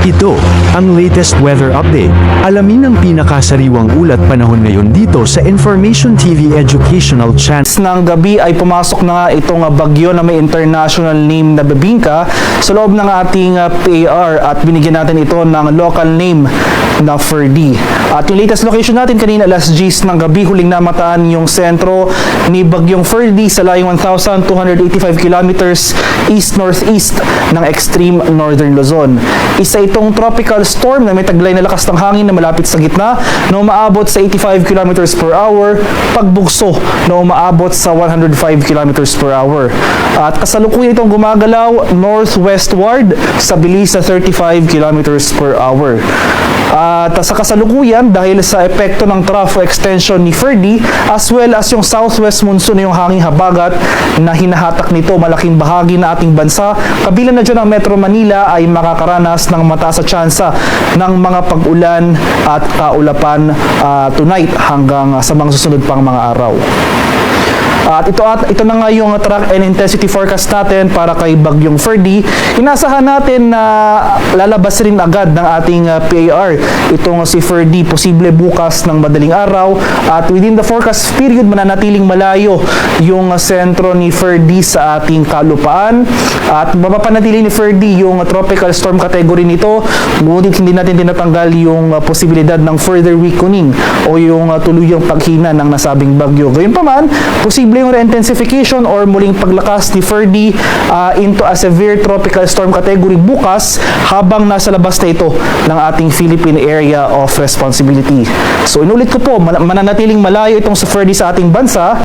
Ito, ang latest weather update. Alamin ang pinakasariwang ulat panahon ngayon dito sa Information TV Educational Channel. Ng gabi ay pumasok na nga itong bagyo na may international name na Bebinca sa loob ng ating PAR at binigyan natin ito ng local name na Ferdy. At yung latest location natin kanina alas 10 ng gabi, huling namataan yung sentro ni Bagyong Ferdy sa layong 1,285 kilometers east-northeast ng extreme northern Luzon. Isa itong tropical storm na may taglay na lakas ng hangin na malapit sa gitna na umaabot sa 85 kilometers per hour, pagbugso na umaabot sa 105 kilometers per hour. At kasalukuyan itong gumagalaw northwestward sa bilis sa 35 kilometers per hour. At sa kasalukuyan, dahil sa epekto ng trough extension ni Ferdy as well as yung southwest monsoon na yung hanging habagat na hinahatak nito malaking bahagi na ating bansa, kabilang na dyan ang Metro Manila ay makakaranas ng mataas sa tsansa ng mga pag-ulan at kaulapan tonight hanggang sa mga susunod pang mga araw. At ito na nga yung track and intensity forecast natin para kay Bagyong Ferdy. Inasahan natin na lalabas rin agad ng ating PAR itong si Ferdy, posible bukas ng madaling araw, at within the forecast period mananatiling malayo yung sentro ni Ferdy sa ating kalupaan at mapapanatili ni Ferdy yung tropical storm category nito, ngunit hindi natin tinatanggal yung posibilidad ng further weakening o yung tuluyang paghina ng nasabing bagyo. Gayunpaman, posible yung re-intensification or muling paglakas ni Ferdy into a severe tropical storm category bukas habang nasa labas na ito ng ating Philippine Area of Responsibility. So inulit ko po, mananatiling malayo itong si Ferdy sa ating bansa.